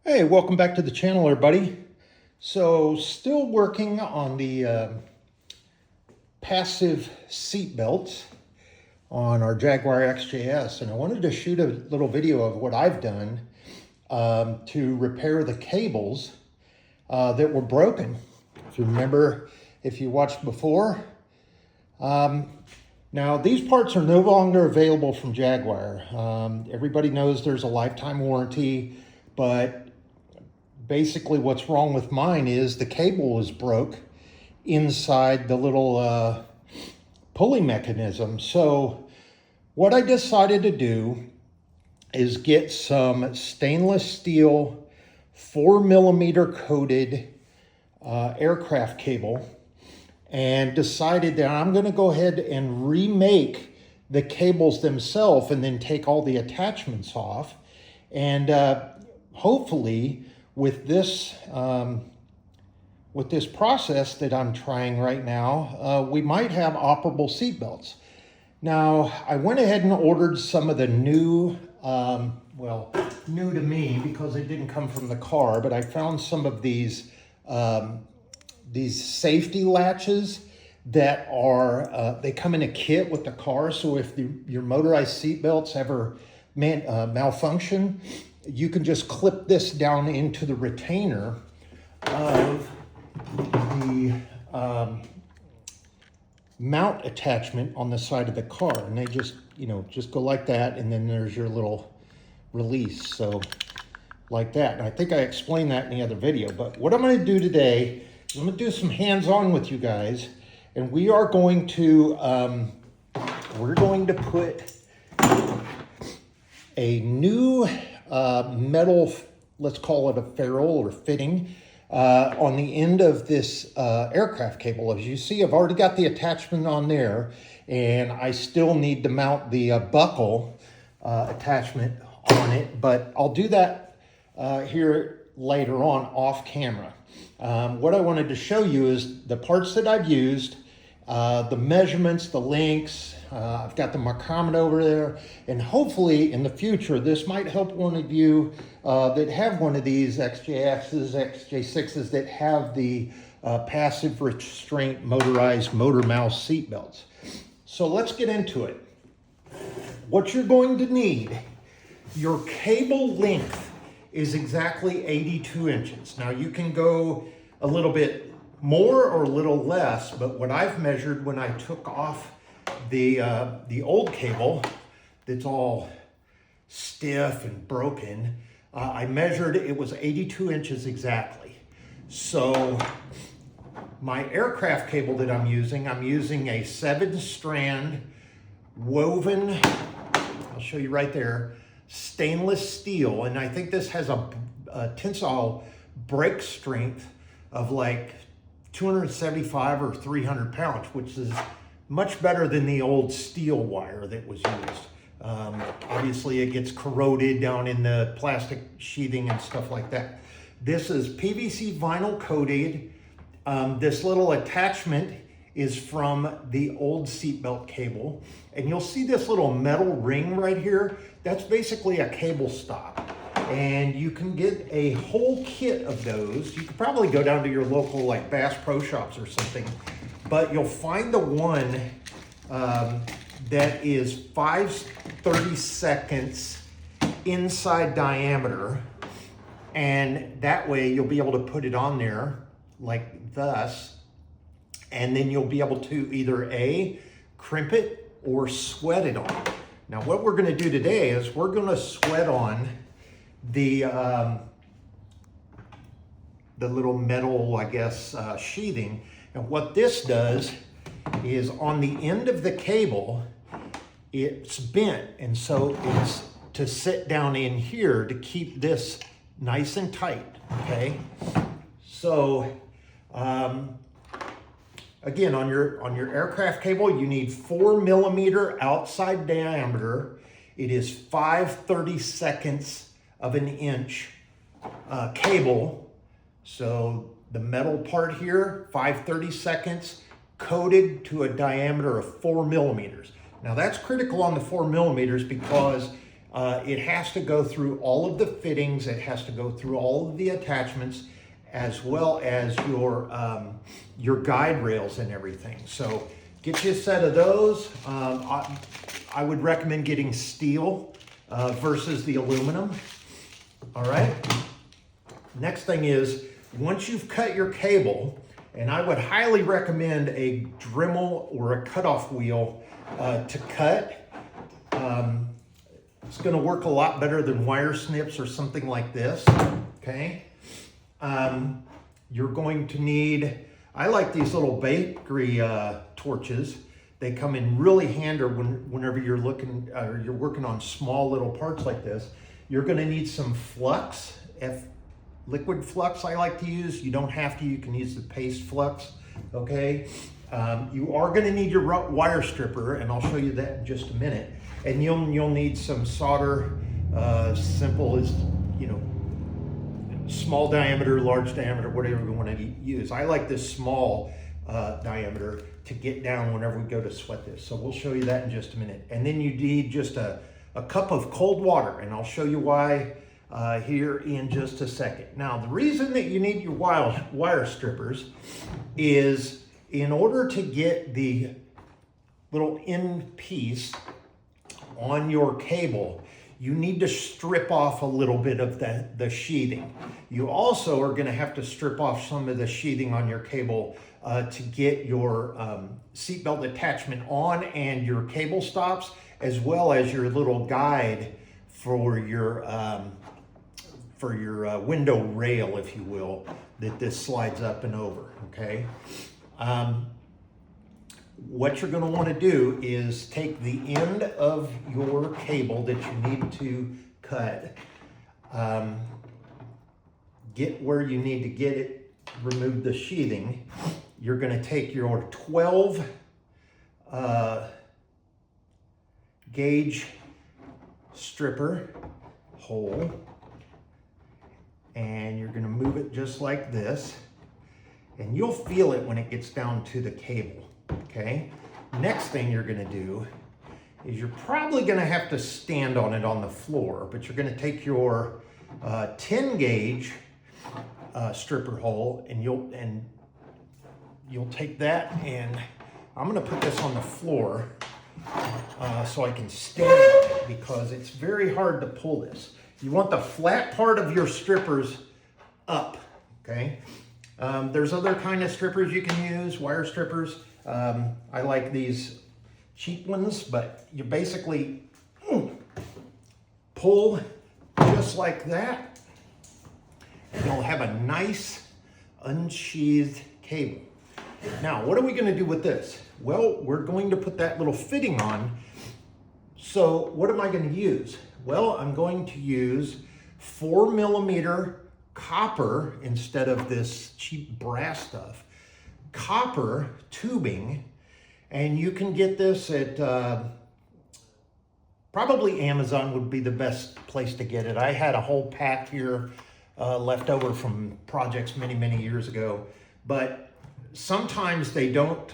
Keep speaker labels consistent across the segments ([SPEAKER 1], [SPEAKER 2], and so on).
[SPEAKER 1] Hey, welcome back to the channel, everybody. So, still working on the passive seat belts on our Jaguar XJS, and I wanted to shoot a little video of what I've done to repair the cables that were broken. If you remember, if you watched before. Now, these parts are no longer available from Jaguar. Everybody knows there's a lifetime warranty, but basically what's wrong with mine is the cable is broke inside the little pulley mechanism. So what I decided to do is get some stainless steel 4mm coated aircraft cable, and decided that I'm going to go ahead and remake the cables themselves and then take all the attachments off. And hopefully with this process that I'm trying right now, we might have operable seat belts. Now, I went ahead and ordered some of the new, new to me because it didn't come from the car, but I found some of these safety latches that are, they come in a kit with the car. So if your motorized seat belts ever malfunction, you can just clip this down into the retainer of the mount attachment on the side of the car. And they just, just go like that. And then there's your little release. So like that. And I think I explained that in the other video. But what I'm going to do today is I'm going to do some hands-on with you guys. And we are going to, put a new metal, let's call it a ferrule or fitting, on the end of this aircraft cable. As you see, I've already got the attachment on there, and I still need to mount the buckle attachment on it, but I'll do that here later on off camera. What I wanted to show you is the parts that I've used, the measurements, the links. I've got the micrometer over there, and hopefully in the future this might help one of you that have one of these XJSs, XJ6s that have the passive restraint motorized motor mouth seat belts. So let's get into it. What you're going to need, your cable length is exactly 82 inches. Now you can go a little bit more or a little less, but what I've measured when I took off the old cable that's all stiff and broken, I measured it was 82 inches exactly. So my aircraft cable that I'm using a 7-strand woven, I'll show you right there, stainless steel, and I think this has a tensile break strength of like 275 or 300 pounds, which is much better than the old steel wire that was used. Obviously it gets corroded down in the plastic sheathing and stuff like that. This is PVC vinyl coated. This little attachment is from the old seatbelt cable. And you'll see this little metal ring right here. That's basically a cable stop. And you can get a whole kit of those. You could probably go down to your local like Bass Pro Shops or something, but you'll find the one that is 5/32 inside diameter. And that way you'll be able to put it on there like thus. And then you'll be able to either A, crimp it or sweat it on. Now what we're gonna do today is we're gonna sweat on the little metal, I guess, sheathing. And what this does is on the end of the cable, it's bent. And so it's to sit down in here to keep this nice and tight, okay? So, again, on your aircraft cable, you need 4mm outside diameter. It is 5/32 of an inch cable. So the metal part here, 5/32 coated to a diameter of 4mm. Now that's critical on the 4mm because It has to go through all of the fittings. It has to go through all of the attachments, as well as your guide rails and everything. So get you a set of those. I would recommend getting steel versus the aluminum. All right. Next thing is, once you've cut your cable, and I would highly recommend a Dremel or a cutoff wheel to cut. It's going to work a lot better than wire snips or something like this. Okay. You're going to need, I like these little bakery torches. They come in really handy whenever you're looking, you're working on small little parts like this. You're going to need some flux, liquid flux I like to use. You don't have to, you can use the paste flux, okay? You are going to need your wire stripper, and I'll show you that in just a minute. And you'll need some solder, simple as, you know, small diameter, large diameter, whatever you want to use. I like this small diameter to get down whenever we go to sweat this. So we'll show you that in just a minute. And then you need just a cup of cold water, and I'll show you why here in just a second. Now, the reason that you need your wire strippers is in order to get the little end piece on your cable, you need to strip off a little bit of the sheathing. You also are going to have to strip off some of the sheathing on your cable to get your seatbelt attachment on, and your cable stops, as well as your little guide for your window rail, if you will, that this slides up and over, okay? What you're going to want to do is take the end of your cable that you need to cut, get where you need to get it, remove the sheathing. You're going to take your 12 gauge stripper hole, and you're going to move it just like this, and you'll feel it when it gets down to the cable. Okay, next thing you're going to do is you're probably going to have to stand on it on the floor, but you're going to take your 10 gauge stripper hole, and you'll take that, and I'm going to put this on the floor so I can stand it, because it's very hard to pull this. You want the flat part of your strippers up, okay? There's other kind of strippers you can use, wire strippers. I like these cheap ones, but you basically pull just like that, and you'll have a nice unsheathed cable. Now, what are we going to do with this? Well, we're going to put that little fitting on. So what am I going to use? Well, I'm going to use 4mm copper instead of this cheap brass stuff. Copper tubing, and you can get this at probably Amazon would be the best place to get it. I had a whole pack here left over from projects many years ago, but sometimes they don't,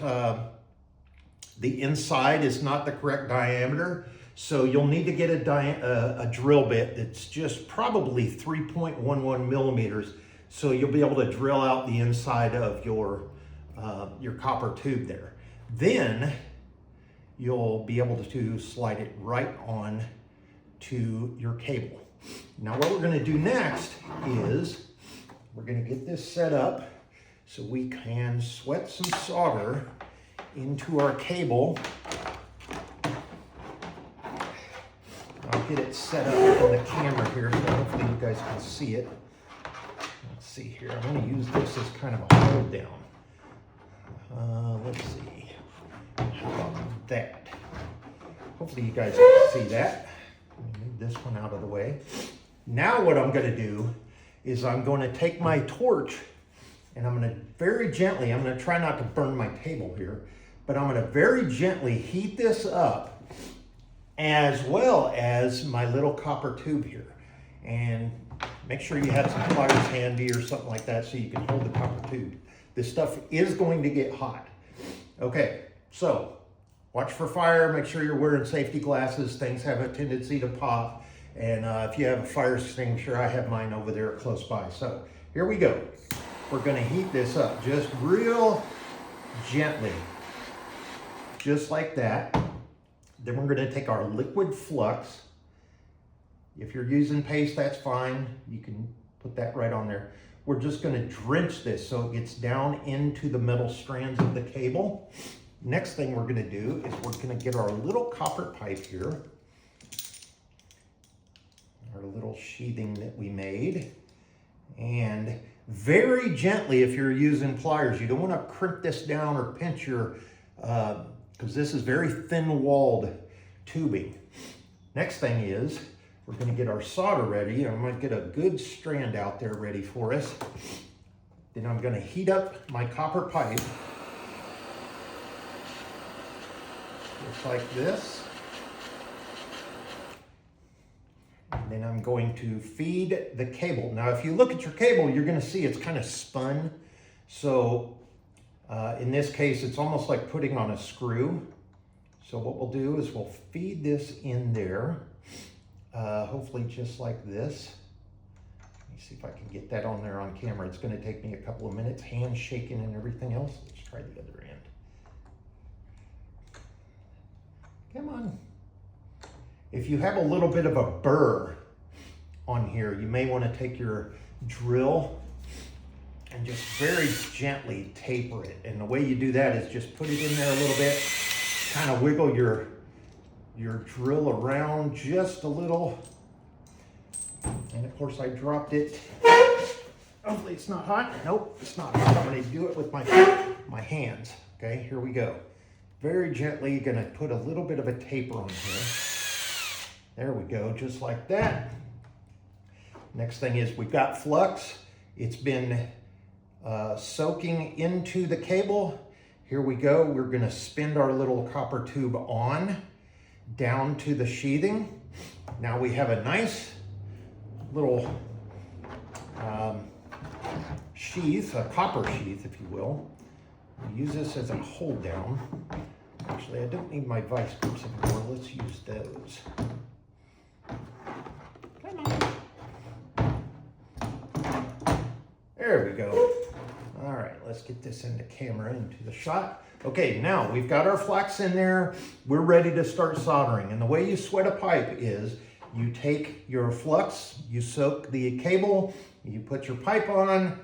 [SPEAKER 1] the inside is not the correct diameter, so you'll need to get a drill bit that's just probably 3.11 millimeters, so you'll be able to drill out the inside of your copper tube there. Then you'll be able to slide it right on to your cable. Now what we're going to do next is we're going to get this set up so we can sweat some solder into our cable. I'll get it set up in the camera here so hopefully you guys can see it. Let's see here. I'm going to use this as kind of a hold down. Let's see. How about that? Hopefully you guys can see that. Let me move this one out of the way. Now what I'm going to do is I'm going to take my torch, and I'm going to very gently, I'm going to try not to burn my table here, but I'm going to very gently heat this up, as well as my little copper tube here. And make sure you have some pliers handy or something like that so you can hold the copper tube. This stuff is going to get hot. Okay, so watch for fire, make sure you're wearing safety glasses. Things have a tendency to pop. And if you have a fire extinguisher, I have mine over there close by. So here we go. We're gonna heat this up just real gently, just like that. Then we're gonna take our liquid flux. If you're using paste, that's fine. You can put that right on there. We're just gonna drench this so it gets down into the metal strands of the cable. Next thing we're gonna do is we're gonna get our little copper pipe here, our little sheathing that we made, and very gently, if you're using pliers, you don't wanna crimp this down or pinch your, because this is very thin-walled tubing. Next thing is, we're gonna get our solder ready. I'm gonna get a good strand out there ready for us. Then I'm gonna heat up my copper pipe, just like this. And then I'm going to feed the cable. Now, if you look at your cable, you're gonna see it's kind of spun. So in this case, it's almost like putting on a screw. So what we'll do is we'll feed this in there. Hopefully just like this. Let me see if I can get that on there on camera. It's going to take me a couple of minutes, hands shaking and everything else. Let's try the other end. Come on. If you have a little bit of a burr on here, you may want to take your drill and just very gently taper it. And the way you do that is just put it in there a little bit, kind of wiggle your drill around just a little. And of course I dropped it. Hopefully it's not hot. Nope, it's not hot. I'm gonna do it with my hands. Okay, here we go. Very gently gonna put a little bit of a taper on here. There we go, just like that. Next thing is we've got flux. It's been soaking into the cable. Here we go. We're gonna spin our little copper tube on down to the sheathing. Now we have a nice little sheath, a copper sheath, if you will. We'll use this as a hold down. Actually, I don't need my vice grips anymore. Let's use those. Come on. There we go. All right, let's get this into camera, into the shot. Okay, now we've got our flux in there. We're ready to start soldering. And the way you sweat a pipe is you take your flux, you soak the cable, you put your pipe on.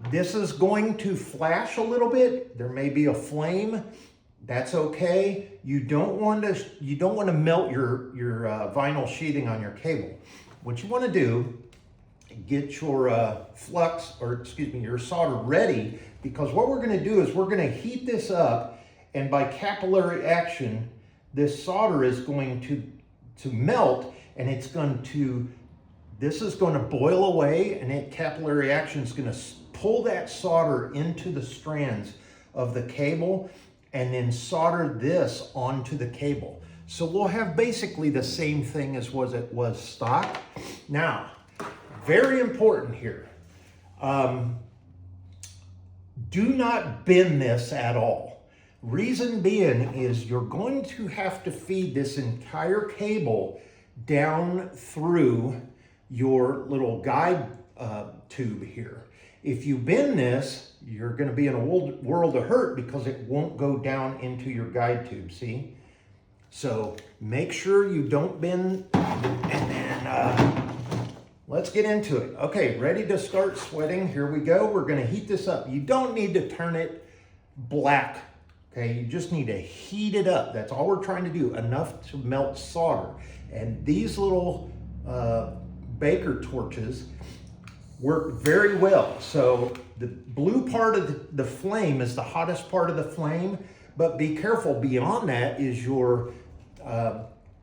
[SPEAKER 1] This is going to flash a little bit. There may be a flame. That's okay. You don't want to melt your vinyl sheathing on your cable. What you want to do, get your flux, or excuse me, your solder ready, because what we're going to do is we're going to heat this up, and by capillary action, this solder is going to melt, and this is going to boil away, and capillary action is going to pull that solder into the strands of the cable, and then solder this onto the cable. So we'll have basically the same thing as it was stock. Now, very important here. Do not bend this at all. Reason being is you're going to have to feed this entire cable down through your little guide tube here. If you bend this, you're going to be in a world of hurt because it won't go down into your guide tube, see? So make sure you don't bend, and then let's get into it. Okay, ready to start sweating. Here we go. We're going to heat this up. You don't need to turn it black, okay? You just need to heat it up. That's all we're trying to do, enough to melt solder. And these little baker torches work very well. So the blue part of the flame is the hottest part of the flame, but be careful, beyond that is your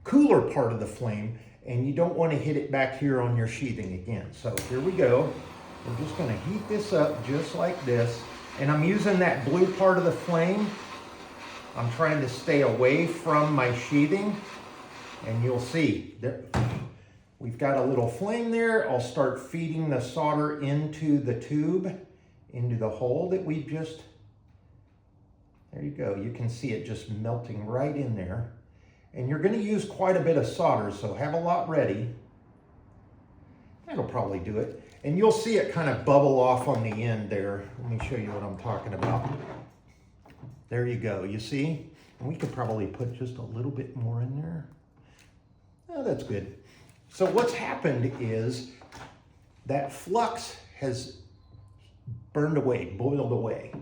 [SPEAKER 1] cooler part of the flame, and you don't want to hit it back here on your sheathing again. So here we go. We're just going to heat this up just like this, and I'm using that blue part of the flame. I'm trying to stay away from my sheathing, and you'll see there, we've got a little flame there. I'll start feeding the solder into the tube, into the hole that we just, there you go. You can see it just melting right in there. And you're gonna use quite a bit of solder, so have a lot ready. That'll probably do it. And you'll see it kind of bubble off on the end there. Let me show you what I'm talking about. There you go, you see? And we could probably put just a little bit more in there. Oh, that's good. So what's happened is that flux has burned away, boiled away.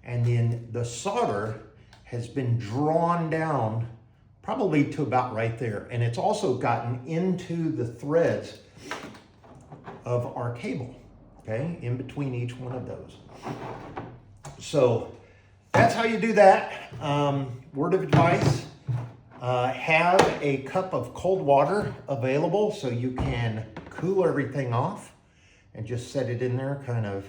[SPEAKER 1] And then the solder has been drawn down probably to about right there. And it's also gotten into the threads of our cable, okay? In between each one of those. So that's how you do that. Word of advice, have a cup of cold water available so you can cool everything off and just set it in there, kind of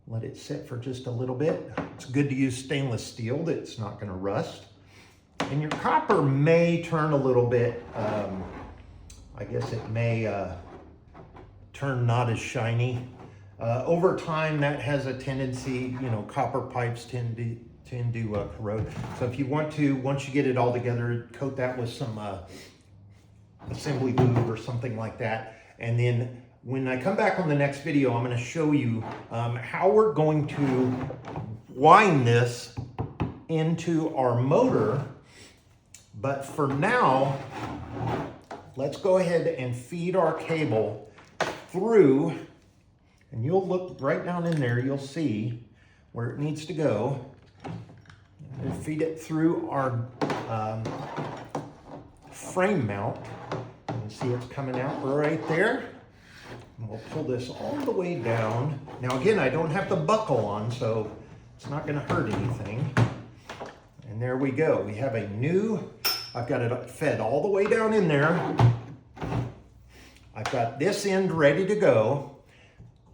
[SPEAKER 1] let it sit for just a little bit. It's good to use stainless steel that's not gonna rust. And your copper may turn a little bit, I guess it may turn not as shiny. Over time, that has a tendency, you know, copper pipes tend to corrode. So if you want to, once you get it all together, coat that with some assembly lube or something like that. And then when I come back on the next video, I'm gonna show you how we're going to wind this into our motor. But for now, let's go ahead and feed our cable through, and you'll look right down in there, you'll see where it needs to go. And feed it through our frame mount. You can see it's coming out right there. And we'll pull this all the way down. Now again, I don't have the buckle on, so it's not gonna hurt anything. And there we go. We have a new, I've got it fed all the way down in there. I've got this end ready to go.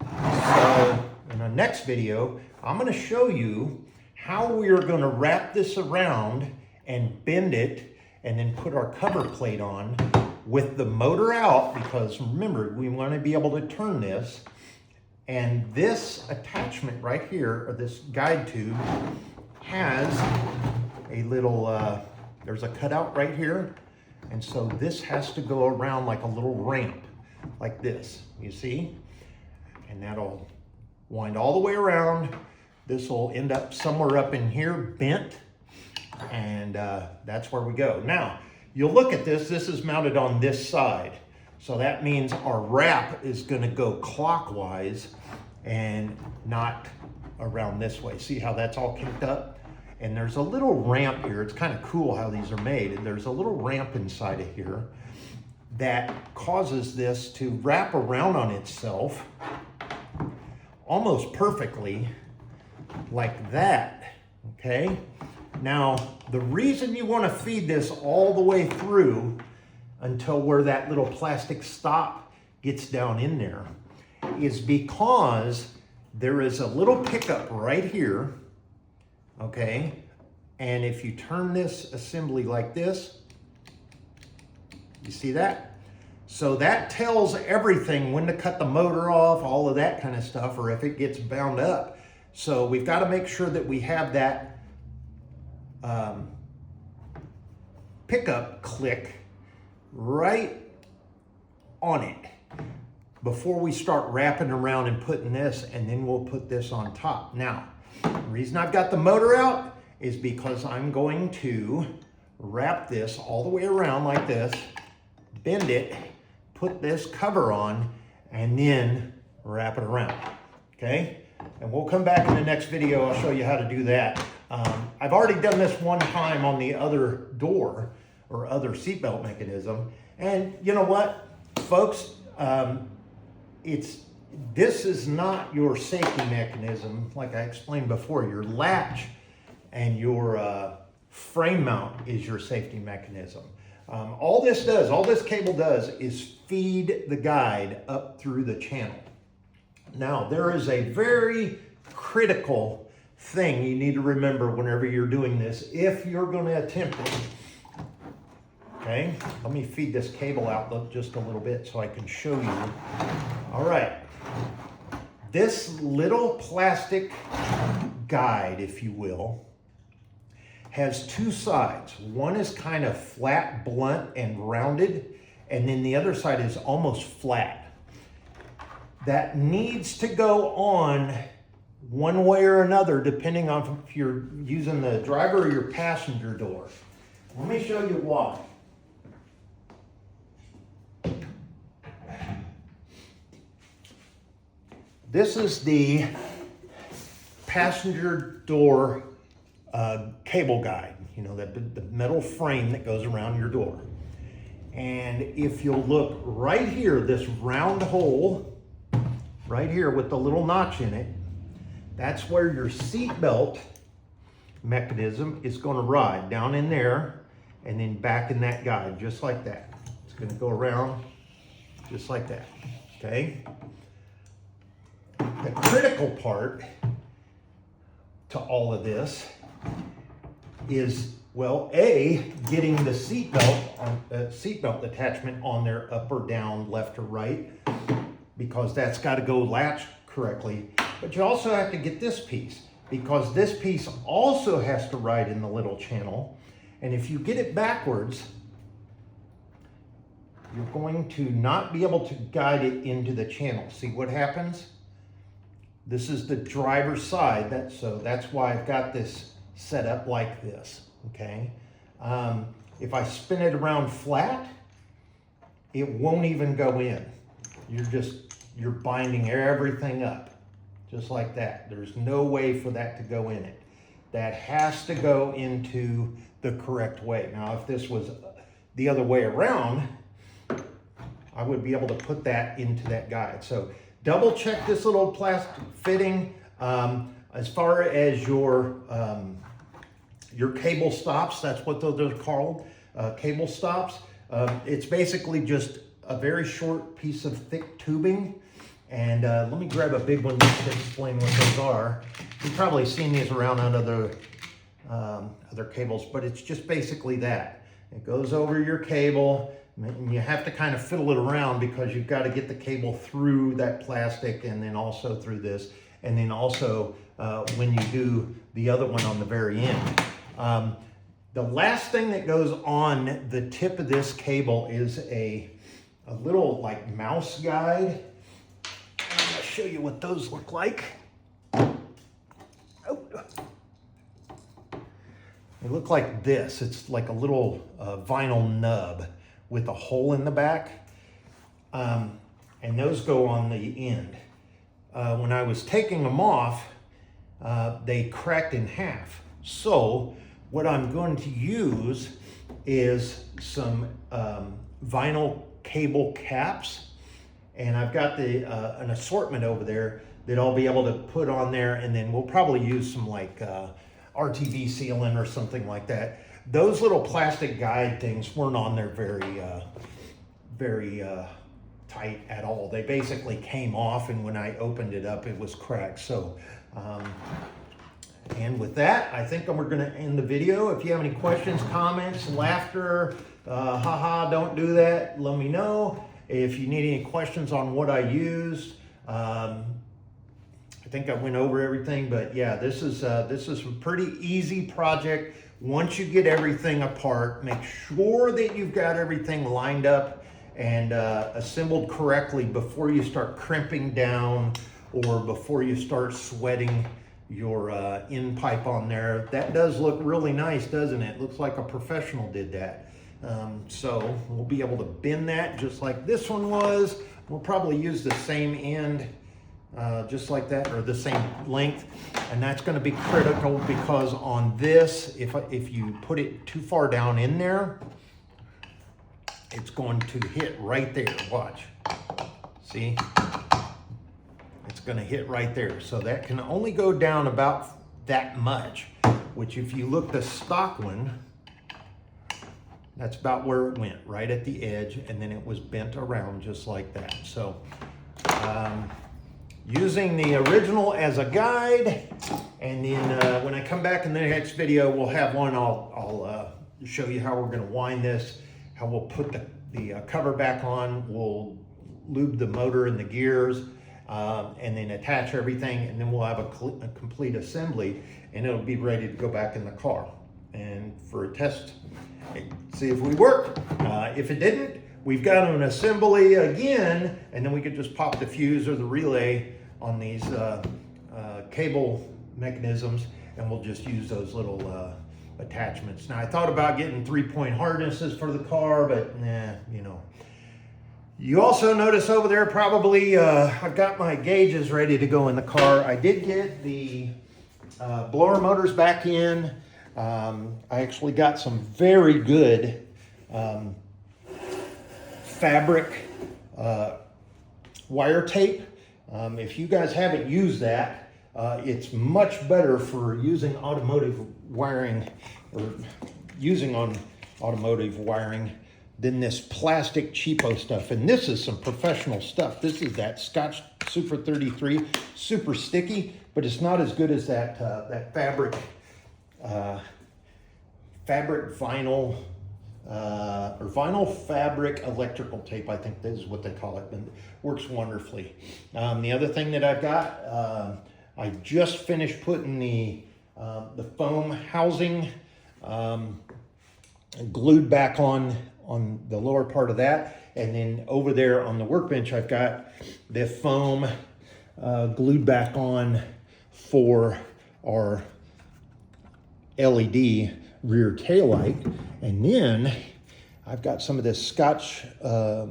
[SPEAKER 1] So in the next video, I'm gonna show you how we are gonna wrap this around and bend it and then put our cover plate on with the motor out, because remember, we wanna be able to turn this. And this attachment right here, or this guide tube, has a little, there's a cutout right here. And so this has to go around like a little ramp, like this, you see? And that'll wind all the way around. This will end up somewhere up in here, bent, and that's where we go. Now, you'll look at this, this is mounted on this side. So that means our wrap is gonna go clockwise and not around this way. See how that's all kicked up? And there's a little ramp here. It's kind of cool how these are made. And there's a little ramp inside of here that causes this to wrap around on itself almost perfectly like that, okay? Now, the reason you want to feed this all the way through until where that little plastic stop gets down in there is because there is a little pickup right here, okay? And if you turn this assembly like this, you see that? So that tells everything when to cut the motor off, all of that kind of stuff, or if it gets bound up. So we've got to make sure that we have that pickup click right on it before we start wrapping around and putting this, and then we'll put this on top. Now, the reason I've got the motor out is because I'm going to wrap this all the way around like this, bend it, put this cover on, and then wrap it around, okay? And we'll come back in the next video, I'll show you how to do that. I've already done this one time on the other door or other seatbelt mechanism. And you know what, folks, this is not your safety mechanism. Like I explained before, your latch and your frame mount is your safety mechanism. All this cable does is feed the guide up through the channel. Now, there is a very critical thing you need to remember whenever you're doing this, if you're going to attempt it. Okay, let me feed this cable out just a little bit so I can show you. All right, this little plastic guide, if you will, has two sides. One is kind of flat, blunt, and rounded, and then the other side is almost flat. That needs to go on one way or another, depending on if you're using the driver or your passenger door. Let me show you why. This is the passenger door cable guide, you know, the metal frame that goes around your door. And if you'll look right here, this round hole right here with the little notch in it, that's where your seat belt mechanism is going to ride, down in there and then back in that guide, just like that. It's going to go around just like that, okay? The critical part to all of this is, well, A, getting the seatbelt attachment on there, up or down, left or right, because that's got to go latch correctly. But you also have to get this piece, because this piece also has to ride in the little channel. And if you get it backwards, you're going to not be able to guide it into the channel. See what happens? This is the driver's side, so that's why I've got this set up like this, okay? If I spin it around flat, it won't even go in. You're binding everything up, just like that. There's no way for that to go in it. That has to go into the correct way. Now, if this was the other way around, I would be able to put that into that guide. So double check this little plastic fitting. As far as your cable stops, that's what those are called, cable stops. It's basically just a very short piece of thick tubing. And let me grab a big one just to explain what those are. You've probably seen these around on other cables, but it's just basically that. It goes over your cable, and you have to kind of fiddle it around because you've got to get the cable through that plastic and then also through this, and then also when you do the other one on the very end. The last thing that goes on the tip of this cable is a little like mouse guide. I'm going to show you what those look like. Oh. They look like this. It's like a little vinyl nub with a hole in the back. And those go on the end. When I was taking them off, they cracked in half. So what I'm going to use is some vinyl cable caps. And I've got an assortment over there that I'll be able to put on there, and then we'll probably use some like RTV sealant or something like that. Those little plastic guide things weren't on there very tight at all. They basically came off, and when I opened it up, it was cracked. So, and with that, I think we're going to end the video. If you have any questions, comments, laughter, haha, don't do that, let me know. If you need any questions on what I used, I think I went over everything, but yeah, this is a pretty easy project. Once you get everything apart, make sure that you've got everything lined up and assembled correctly before you start crimping down or before you start sweating your end pipe on there. That does look really nice, doesn't it? Looks like a professional did that. So we'll be able to bend that just like this one was. We'll probably use the same end just like that, or the same length, and that's going to be critical because on this, if you put it too far down in there, it's going to hit right there. Watch, see, it's going to hit right there. So that can only go down about that much, which if you look the stock one, that's about where it went, right at the edge, and then it was bent around just like that. So using the original as a guide, and then when I come back in the next video, we'll have one. I'll show you how we're going to wind this, how we'll put the cover back on, we'll lube the motor and the gears, and then attach everything, and then we'll have a complete assembly, and it'll be ready to go back in the car. and for a test, see if we work. If it didn't, we've got an assembly again, and then we could just pop the fuse or the relay on these cable mechanisms, and we'll just use those little attachments. Now, I thought about getting 3-point harnesses for the car, but nah, you know. You also notice over there probably I've got my gauges ready to go in the car. I did get the blower motors back in. I actually got some very good fabric wire tape. If you guys haven't used that, it's much better for using automotive wiring or using on automotive wiring than this plastic cheapo stuff. And this is some professional stuff. This is that Scotch Super 33, super sticky, but it's not as good as that that fabric vinyl or vinyl fabric electrical tape. I think this is what they call it, and it works wonderfully. The other thing that I've got, I just finished putting the foam housing glued back on the lower part of that, and then over there on the workbench I've got the foam glued back on for our LED rear taillight. And then I've got some of this Scotch or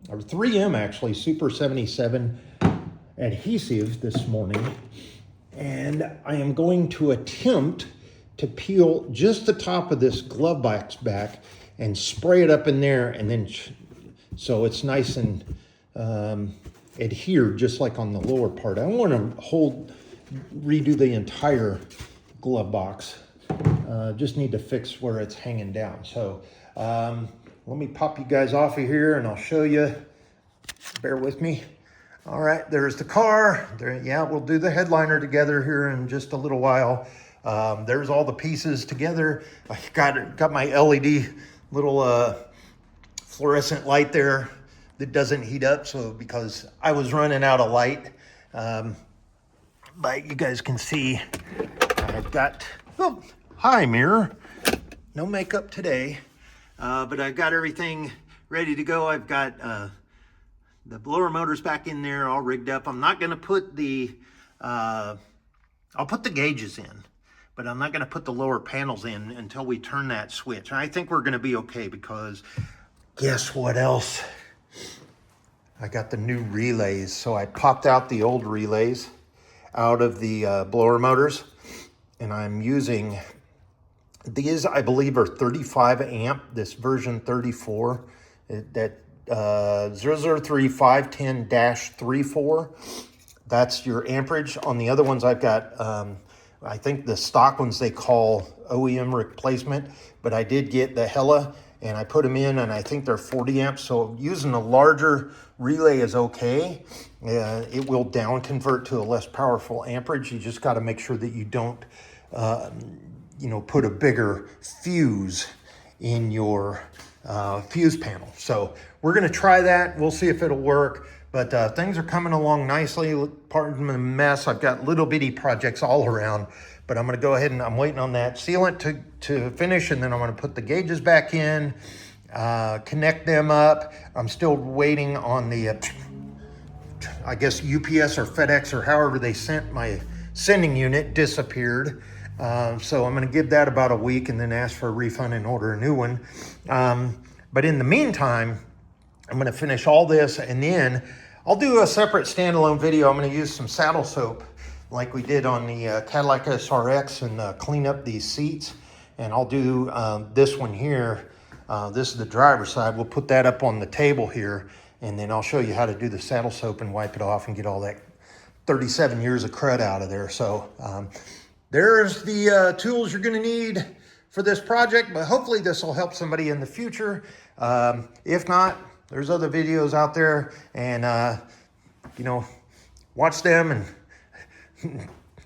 [SPEAKER 1] 3M actually Super 77 adhesive this morning, and I am going to attempt to peel just the top of this glove box back and spray it up in there, and then so it's nice and adhered just like on the lower part. I don't want to redo the entire glove box. Just need to fix where it's hanging down. So let me pop you guys off of here and I'll show you. Bear with me. All right, there's the car. There, yeah, we'll do the headliner together here in just a little while. There's all the pieces together. I got my LED little fluorescent light there that doesn't heat up, so because I was running out of light. But you guys can see I've got, oh, hi mirror. No makeup today, but I've got everything ready to go. I've got the blower motors back in there all rigged up. I'm not gonna put the, I'll put the gauges in, but I'm not gonna put the lower panels in until we turn that switch. And I think we're gonna be okay, because guess what else? I got the new relays. So I popped out the old relays out of the blower motors, and I'm using, these I believe are 35 amp, this version 34, that 003510-34. That's your amperage. On the other ones I've got, I think the stock ones they call OEM replacement, but I did get the Hella and I put them in, and I think they're 40 amps. So using a larger relay is okay. It will down convert to a less powerful amperage. You just got to make sure that you don't, put a bigger fuse in your fuse panel. So we're going to try that. We'll see if it'll work. But things are coming along nicely. Pardon the mess. I've got little bitty projects all around, but I'm going to go ahead and I'm waiting on that sealant to finish, and then I'm going to put the gauges back in, connect them up. I'm still waiting on the, I guess UPS or FedEx or however they sent my sending unit disappeared. So I'm going to give that about a week and then ask for a refund and order a new one. But in the meantime, I'm going to finish all this, and then I'll do a separate standalone video. I'm going to use some saddle soap like we did on the Cadillac SRX and clean up these seats. And I'll do this one here. This is the driver's side. We'll put that up on the table here, and then I'll show you how to do the saddle soap and wipe it off and get all that 37 years of crud out of there. So there's the tools you're going to need for this project, but hopefully this will help somebody in the future. If not, there's other videos out there, and watch them and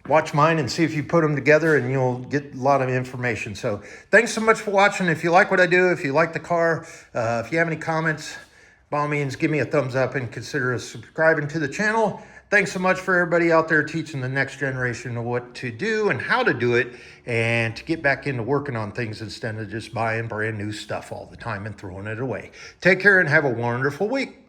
[SPEAKER 1] watch mine and see if you put them together, and you'll get a lot of information. So thanks so much for watching. If you like what I do, if you like the car, if you have any comments, by all means, give me a thumbs up and consider subscribing to the channel. Thanks so much for everybody out there teaching the next generation what to do and how to do it, and to get back into working on things instead of just buying brand new stuff all the time and throwing it away. Take care and have a wonderful week.